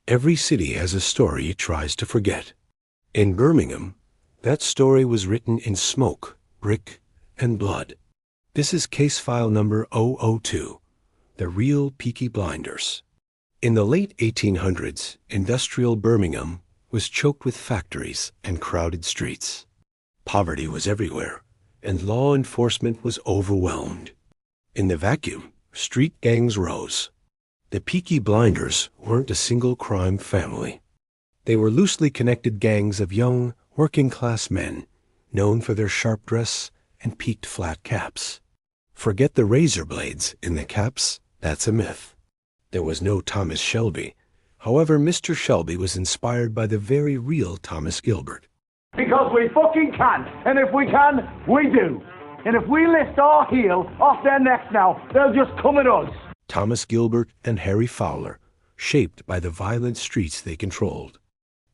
Every city has a story it tries to forget. In Birmingham, that story was written in smoke, brick, and blood. This is case file number 002, the real Peaky Blinders. In the late 1800s, industrial Birmingham was choked with factories and crowded streets. Poverty was everywhere, and law enforcement was overwhelmed. In the vacuum, street gangs rose. The Peaky Blinders weren't a single crime family. They were loosely connected gangs of young, working-class men, known for their sharp dress and peaked flat caps. Forget the razor blades in the caps, that's a myth. There was no Thomas Shelby. However, Mr. Shelby was inspired by the very real Thomas Gilbert. Because we fucking can, and if we can, we do. And if we lift our heel off their necks now, they'll just come at us. Thomas Gilbert and Harry Fowler, shaped by the violent streets they controlled.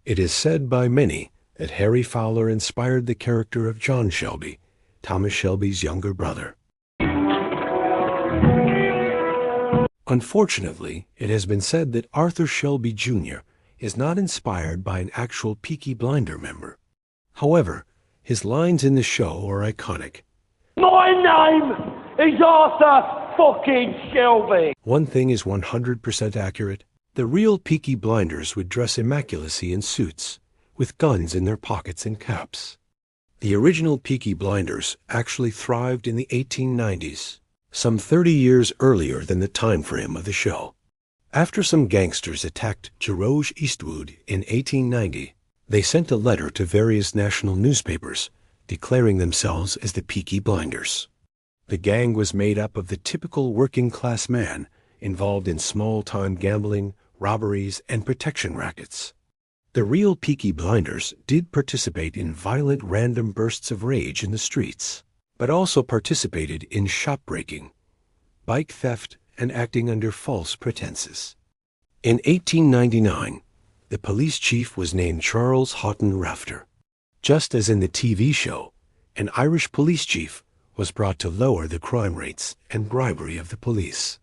It is said by many that Harry Fowler inspired the character of John Shelby, Thomas Shelby's younger brother. Unfortunately, it has been said that Arthur Shelby Jr. is not inspired by an actual Peaky Blinder member. However, his lines in the show are iconic. My name is Arthur fucking Shelby. One thing is 100% accurate. The real Peaky Blinders would dress immaculacy in suits, with guns in their pockets and caps. The original Peaky Blinders actually thrived in the 1890s, some 30 years earlier than the time frame of the show. After some gangsters attacked George Eastwood in 1890, they sent a letter to various national newspapers declaring themselves as the Peaky Blinders. The gang was made up of the typical working-class man involved in small-time gambling, robberies, and protection rackets. The real Peaky Blinders did participate in violent random bursts of rage in the streets, but also participated in shop-breaking, bike theft, and acting under false pretenses. In 1899, the police chief was named Charles Houghton Rafter. Just as in the TV show, an Irish police chief was brought to lower the crime rates and bribery of the police.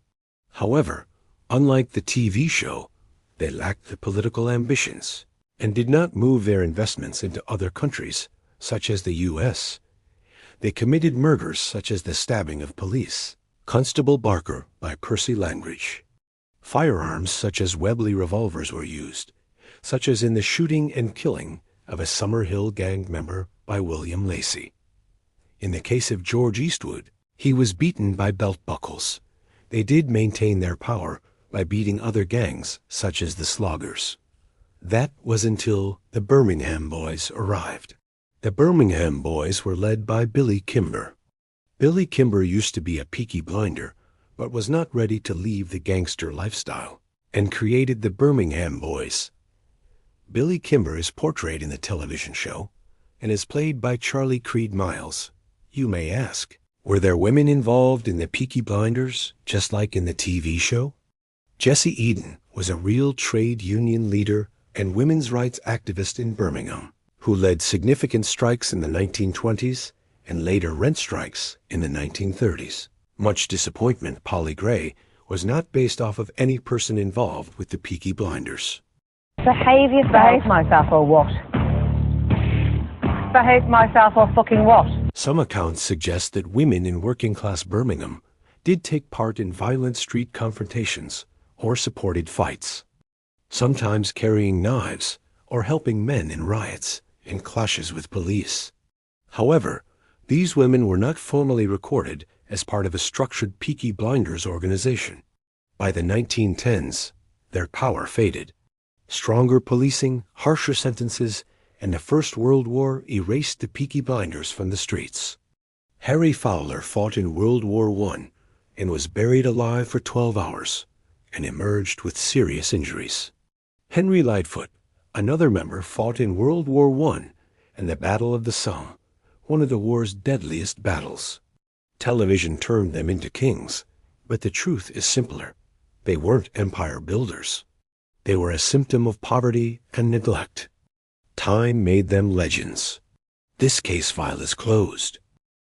However, unlike the TV show, they lacked the political ambitions and did not move their investments into other countries, such as the U.S. They committed murders such as the stabbing of police, Constable Barker by Percy Langridge. Firearms such as Webley revolvers were used, such as in the shooting and killing of a Summerhill gang member by William Lacey. In the case of George Eastwood, he was beaten by belt buckles. They did maintain their power by beating other gangs, such as the Sloggers. That was until the Birmingham Boys arrived. The Birmingham Boys were led by Billy Kimber. Billy Kimber used to be a Peaky Blinder, but was not ready to leave the gangster lifestyle, and created the Birmingham Boys. Billy Kimber is portrayed in the television show and is played by Charlie Creed Miles. You may ask, were there women involved in the Peaky Blinders, just like in the TV show? Jessie Eden was a real trade union leader and women's rights activist in Birmingham, who led significant strikes in the 1920s and later rent strikes in the 1930s. Much disappointment, Polly Gray was not based off of any person involved with the Peaky Blinders. Behave yourself. Behave myself or what? Behave myself or fucking what? Some accounts suggest that women in working-class Birmingham did take part in violent street confrontations or supported fights, sometimes carrying knives or helping men in riots and clashes with police. However, these women were not formally recorded as part of a structured Peaky Blinders organization. By the 1910s, their power faded. Stronger policing, harsher sentences, and the First World War erased the Peaky Blinders from the streets. Harry Fowler fought in World War I and was buried alive for 12 hours and emerged with serious injuries. Henry Lightfoot, another member, fought in World War I and the Battle of the Somme, one of the war's deadliest battles. Television turned them into kings, but the truth is simpler. They weren't empire builders. They were a symptom of poverty and neglect. Time made them legends. This case file is closed.